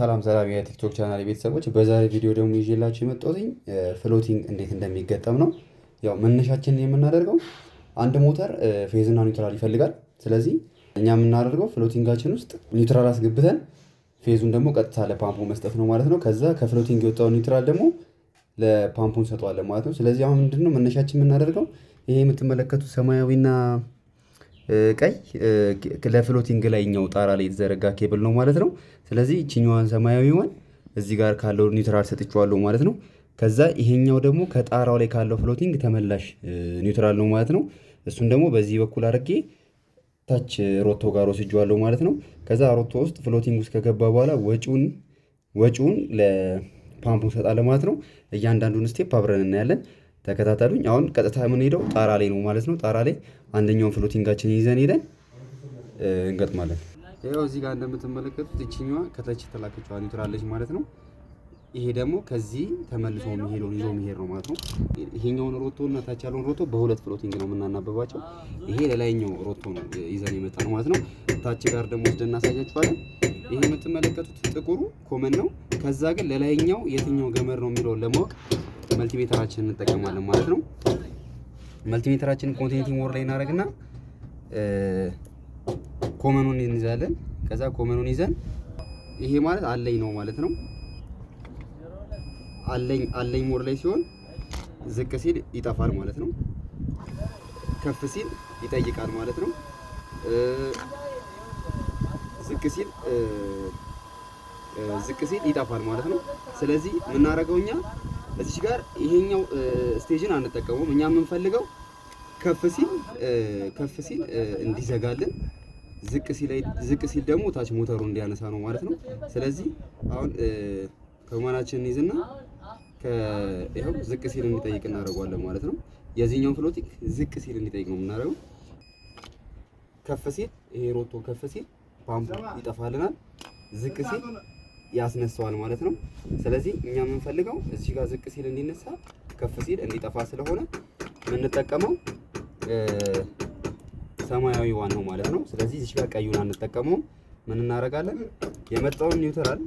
ሰላም ሰላም የቲክቶክ ቻናል ቤተሰቦች፣ በዛሬ ቪዲዮ ደግሞ ይዤላችሁ የመጣሁት ፍሎቲንግ እንዴት እንደሚገጠም ነው። ያው መነሻችንን የምናደርገው አንድ ሞተር ፌዝና ኒውትራል ይፈልጋል። ስለዚህ እኛ የምናደርገው ፍሎቲንጋችን ውስጥ ኒውትራል አስገብተን ፌዙን ደግሞ ቀጥታ ለፓምፑ መስጠት ነው ማለት ነው። ከዛ ከፍሎቲንግ የወጣውን ኒውትራል ደግሞ ለፓምፑ እንሰጠዋለን ማለት ነው። ስለዚህ አሁን ምንድነው መነሻችን የምናደርገው ይሄ የምትመለከቱት ሰማያዊና ቀይ ለፍሎቲንግ ላይኛው ጣራ ላይ የተዘረጋ ኬብል ነው ማለት ነው። ስለዚህ እቺኛዋን ሰማያዊዋን እዚህ ጋር ካለው ኒውትራል ሰጥቼዋለሁ ማለት ነው። ከዛ ይሄኛው ደግሞ ከጣራው ላይ ካለው ፍሎቲንግ ተመላሽ ኒውትራል ነው ማለት ነው። እሱን ደግሞ በዚህ በኩል አድርጌ ታች ሮቶ ጋር ወስጄዋለሁ ማለት ነው። ከዛ ሮቶ ውስጥ ፍሎቲንግ ውስጥ ከገባ በኋላ ወጪውን ለፓምፑ እንሰጣለን ማለት ነው። እያንዳንዱን ስቴፕ አብረን እናያለን። ተከታተሉኝ። አሁን ቀጥታ የምንሄደው ጣራ ላይ ነው ማለት ነው። ጣራ ላይ አንደኛውን ፍሎቲንጋችን ይዘን ሄደን እንገጥማለን። ይኸው እዚህ ጋር እንደምትመለከቱት እቺኛዋ ከታች የተላከችዋ ኒውትራለች ማለት ነው። ይሄ ደግሞ ከዚህ ተመልሶ የሚሄደውን ይዞ የሚሄድ ነው ማለት ነው። ይሄኛውን ሮቶ እና ታች ያለውን ሮቶ በሁለት ፍሎቲንግ ነው የምናናበባቸው። ይሄ ለላይኛው ሮቶ ነው ይዘን የመጣ ነው ማለት ነው። ታች ጋር ደግሞ ወስደን እናሳያችኋለን። ይሄ የምትመለከቱት ጥቁሩ ኮመን ነው። ከዛ ግን ለላይኛው የትኛው ገመድ ነው የሚለውን ለማወቅ መልቲሜተራችንን እንጠቀማለን ማለት ነው። መልቲሜተራችንን ኮንቲኒቲ ሞር ላይ እናደርግና ኮመኑን እንይዛለን። ከዛ ኮመኑን ይዘን ይሄ ማለት አለኝ ነው ማለት ነው። አለኝ ሞር ላይ ሲሆን ዝቅ ሲል ይጠፋል ማለት ነው። ከፍ ሲል ይጠይቃል ማለት ነው። ዝቅ ሲል ይጠፋል ማለት ነው። ስለዚህ የምናደርገው እኛ እዚህ ጋር ይሄኛው ስቴጅን አንጠቀመውም። እኛ የምንፈልገው ከፍ ሲል እንዲዘጋልን፣ ዝቅ ሲል ደግሞ ታች ሞተሩ እንዲያነሳ ነው ማለት ነው። ስለዚህ አሁን ከማናችንን ይዝና ይኸው ዝቅ ሲል እንዲጠይቅ እናደርገዋለን ማለት ነው። የዚህኛውን ፍሎቲንግ ዝቅ ሲል እንዲጠይቅ ነው የምናደርገው። ከፍ ሲል ይሄ ሮቶ ከፍ ሲል ፓምፑ ይጠፋልናል፣ ዝቅ ሲል ያስነሳዋል ማለት ነው። ስለዚህ እኛ የምንፈልገው እዚህ ጋር ዝቅ ሲል እንዲነሳ፣ ከፍ ሲል እንዲጠፋ ስለሆነ የምንጠቀመው ሰማያዊ ዋን ነው ማለት ነው። ስለዚህ እዚህ ጋር ቀዩን አንጠቀመውም። ምን እናደርጋለን? የመጣውን ኒውትራል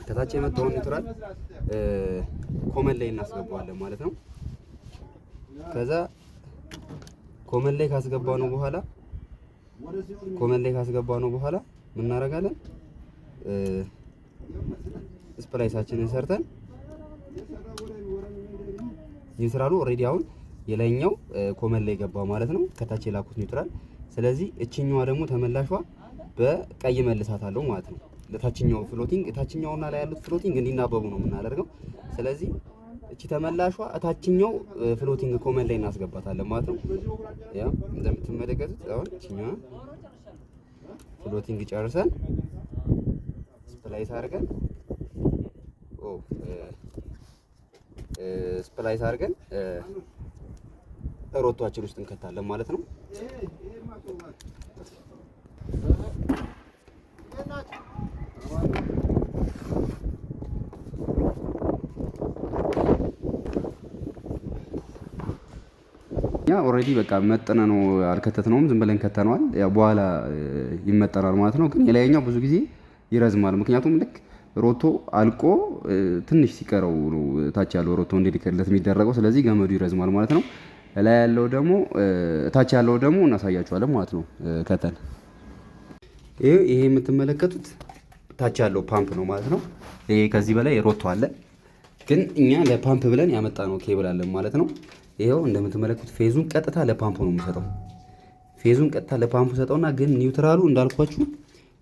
ከታች የመጣውን ኒውትራል ኮመን ላይ እናስገባዋለን ማለት ነው። ከዛ ኮመን ላይ ካስገባነው በኋላ ምን እናደርጋለን? ስፕላይሳችንን ሰርተን ኒውትራሉ ኦሬዲ አሁን የላይኛው ኮመን ላይ ገባ ማለት ነው፣ ከታች የላኩት ኒውትራል። ስለዚህ እቺኛዋ ደግሞ ተመላሿ በቀይ መልሳታለሁ ማለት ነው። ለታችኛው ፍሎቲንግ ታችኛውና ላይ ያሉት ፍሎቲንግ እንዲናበቡ ነው የምናደርገው። ስለዚህ እቺ ተመላሿ ታችኛው ፍሎቲንግ ኮመን ላይ እናስገባታለን ማለት ነው። ያው እንደምትመለከቱት አሁን እቺኛዋ ፍሎቲንግ ጨርሰን ስፕላይስ አድርገን ሮቶአችን ውስጥ እንከታለን ማለት ነው። ያ ኦሬዲ በቃ መጠነ ነው፣ አልከተትነውም፣ ዝም ብለን ከተነዋል። ያው በኋላ ይመጠናል ማለት ነው። ግን የላይኛው ብዙ ጊዜ ይረዝማል። ምክንያቱም ልክ ሮቶ አልቆ ትንሽ ሲቀረው ነው ታች ያለው ሮቶ እንዲልከለት የሚደረገው። ስለዚህ ገመዱ ይረዝማል ማለት ነው። ላይ ያለው ደግሞ ታች ያለው ደግሞ እናሳያችኋለን ማለት ነው። ከተን ይሄ የምትመለከቱት ታች ያለው ፓምፕ ነው ማለት ነው። ይሄ ከዚህ በላይ ሮቶ አለ፣ ግን እኛ ለፓምፕ ብለን ያመጣነው ኬብል አለን ማለት ነው። ይሄው እንደምትመለከቱት ፌዙን ቀጥታ ለፓምፑ ነው የምሰጠው። ፌዙን ቀጥታ ለፓምፑ ሰጠውና ግን ኒውትራሉ እንዳልኳችሁ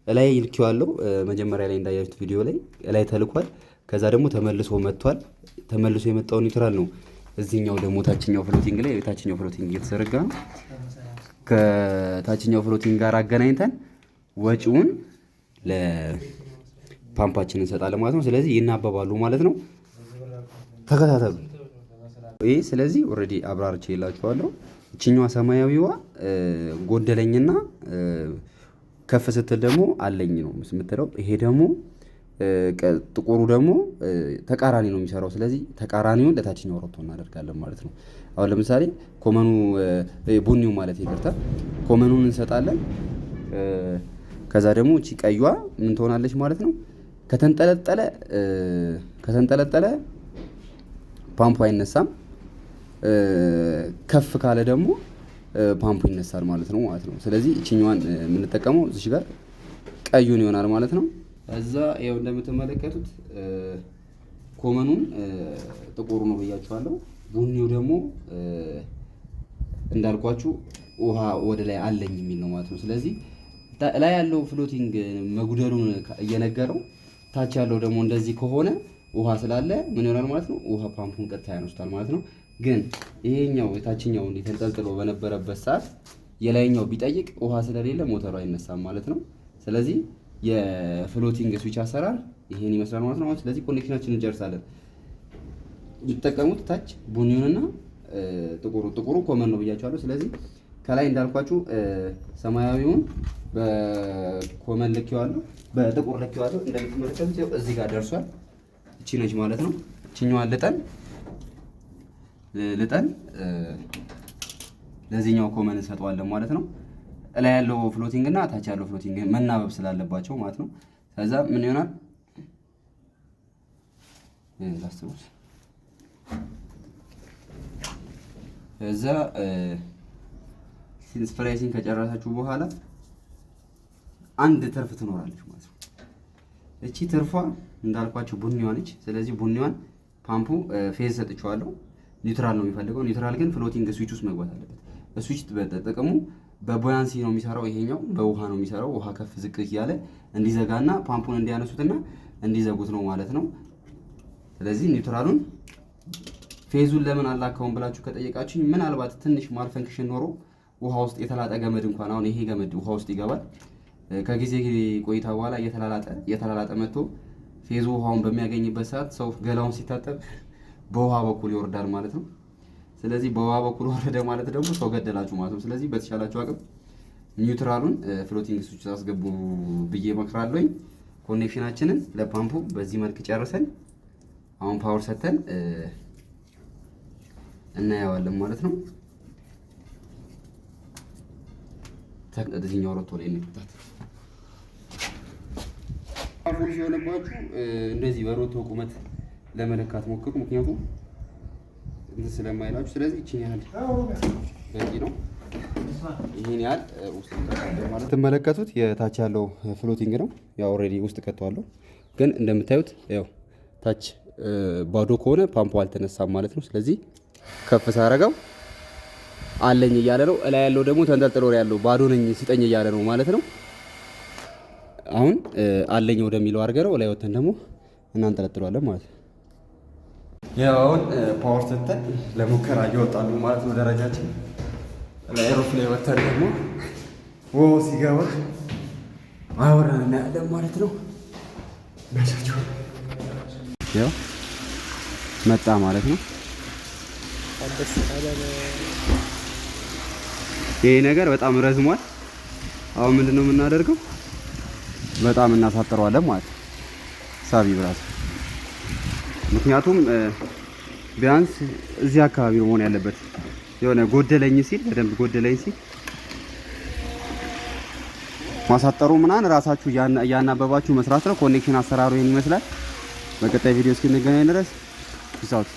ላይ ይልኪዋለሁ። መጀመሪያ ላይ እንዳያችሁት ቪዲዮ ላይ ተልኳል። ከዛ ደግሞ ተመልሶ መጥቷል። ተመልሶ የመጣው ኒውትራል ነው እዚህኛው ደግሞ ታችኛው ፍሎቲንግ ላይ የታችኛው ፍሎቲንግ እየተዘረጋ ነው። ከታችኛው ፍሎቲንግ ጋር አገናኝተን ወጪውን ለፓምፓችን እንሰጣለን ማለት ነው። ስለዚህ ይናበባሉ ማለት ነው። ተከታተሉ። ይሄ ስለዚህ ኦሬዲ አብራርቼ ይላችኋለሁ። እቺኛዋ ሰማያዊዋ ጎደለኝና ከፍ ስትል ደግሞ አለኝ ነው የምትለው። ይሄ ደግሞ ጥቁሩ ደግሞ ተቃራኒ ነው የሚሰራው። ስለዚህ ተቃራኒውን ለታችኛው ሮቶ እናደርጋለን ማለት ነው። አሁን ለምሳሌ ኮመኑ ቡኒው ማለት ይቅርታ፣ ኮመኑን እንሰጣለን። ከዛ ደግሞ እቺ ቀዩዋ ምን ትሆናለች ማለት ነው። ከተንጠለጠለ ፓምፑ አይነሳም። ከፍ ካለ ደግሞ ፓምፑ ይነሳል ማለት ነው ስለዚህ እቺኛዋን የምንጠቀመው እዚህ ጋር ቀዩን ይሆናል ማለት ነው። እዛ ያው እንደምትመለከቱት ኮመኑን ጥቁሩ ነው ብያችኋለሁ። ቡኒው ደግሞ እንዳልኳችሁ ውሃ ወደ ላይ አለኝ የሚል ነው ማለት ነው። ስለዚህ ላይ ያለው ፍሎቲንግ መጉደሉን እየነገረው ታች ያለው ደግሞ እንደዚህ ከሆነ ውሃ ስላለ ምን ይሆናል ማለት ነው። ውሃ ፓምፑን ቀጥታ ያነሱታል ማለት ነው። ግን ይሄኛው የታችኛው ተንጠልጥሎ በነበረበት ሰዓት የላይኛው ቢጠይቅ ውሃ ስለሌለ ሞተሩ አይነሳም ማለት ነው። ስለዚህ የፍሎቲንግ ስዊች አሰራር ይሄን ይመስላል ማለት ነው። ስለዚህ ኮኔክሽናችንን እንጨርሳለን። ይተጠቀሙት ታች ቡኒውንና ጥቁሩ ኮመን ነው ብያችኋለሁ። ስለዚህ ከላይ እንዳልኳችሁ ሰማያዊውን በኮመን ልኬዋለሁ፣ በጥቁር ልኬዋለሁ። እንደምትመለከቱት እዚህ ጋር ደርሷል። እቺ ነች ማለት ነው። እቺኛዋን ልጠን ለዚህኛው ኮመን እንሰጠዋለን ማለት ነው። ላይ ያለው ፍሎቲንግ እና ታች ያለው ፍሎቲንግ መናበብ ስላለባቸው ማለት ነው። ከዛ ምን ይሆናል ላስተውስ እዛ ስፕራይሲንግ ከጨረሳችሁ በኋላ አንድ ተርፍ ትኖራለች ማለት ነው። እቺ ተርፏ እንዳልኳችሁ ቡኒዋ ነች። ስለዚህ ቡኒዋን ፓምፑ ፌዝ ሰጥቼዋለሁ። ኒውትራል ነው የሚፈልገው። ኒውትራል ግን ፍሎቲንግ ስዊች ውስጥ መግባት አለበት። ስዊች በተጠቀሙ በቦያንሲ ነው የሚሰራው። ይሄኛው በውሃ ነው የሚሰራው። ውሃ ከፍ ዝቅ እያለ እንዲዘጋና ፓምፑን እንዲያነሱትና እንዲዘጉት ነው ማለት ነው። ስለዚህ ኒውትራሉን ፌዙን ለምን አላከውን ብላችሁ ከጠየቃችሁ ምናልባት ትንሽ ማልፈንክሽን ኖሮ ውሃ ውስጥ የተላጠ ገመድ እንኳን አሁን ይሄ ገመድ ውሃ ውስጥ ይገባል። ከጊዜ ቆይታ በኋላ እየተላላጠ መጥቶ ፌዙ ውሃውን በሚያገኝበት ሰዓት ሰው ገላውን ሲታጠብ በውሃ በኩል ይወርዳል ማለት ነው። ስለዚህ በውሃ በኩል ወረደ ማለት ደግሞ ሰው ገደላችሁ ማለት ነው። ስለዚህ በተሻላችሁ አቅም ኒውትራሉን ፍሎቲንግ ስዊች አስገቡ ብዬ እመክራለሁኝ። ኮኔክሽናችንን ለፓምፑ በዚህ መልክ ጨርሰን አሁን ፓወር ሰተን እናየዋለን ማለት ነው። እዚህኛው ሮቶ ላይ እንጥታት ፉል የሆነባችሁ እንደዚህ በሮቶ ቁመት ለመለካት ሞክሩ። ምክንያቱም እንትን ስለማይላችሁ። ስለዚህ እቺን ያህል በቂ ነው። ይሄን ያህል ውስጥ ከተዋለሁ ማለት ትመለከቱት የታች ያለው ፍሎቲንግ ነው። ያው ኦልሬዲ ውስጥ ከተዋለሁ። ግን እንደምታዩት ያው ታች ባዶ ከሆነ ፓምፑ አልተነሳም ማለት ነው። ስለዚህ ከፍ ሳረገው አለኝ እያለ ነው። እላይ ያለው ደግሞ ተንጠልጥሎ ያለው ባዶ ነኝ ሲጠኝ እያለ ነው ማለት ነው። አሁን አለኝ ወደሚለው አድርገው ላይ ወተን ደግሞ እናንጠለጥለዋለን ማለት ነው። ያው አሁን ፓወር ሰተን ለሙከራ እየወጣሉ ማለት ነው። ደረጃችን ላይ ሩፍ ላይ ወተን ደግሞ ሲገባ አወራን እናያለን ማለት ነው። መቻቸው ያው መጣ ማለት ነው። ይሄ ነገር በጣም ረዝሟል። አሁን ምንድነው የምናደርገው? በጣም እናሳጥረዋለን ማለት ነው። ሳቢ ብራስ ምክንያቱም ቢያንስ እዚህ አካባቢ ነው መሆን ያለበት። የሆነ ጎደለኝ ሲል በደንብ ጎደለኝ ሲል ማሳጠሩ ምናምን ራሳችሁ እያናበባችሁ መስራት ነው። ኮኔክሽን አሰራሩ ይሄን ይመስላል። በቀጣይ ቪዲዮ እስክንገናኝ ድረስ ፒስ አውት።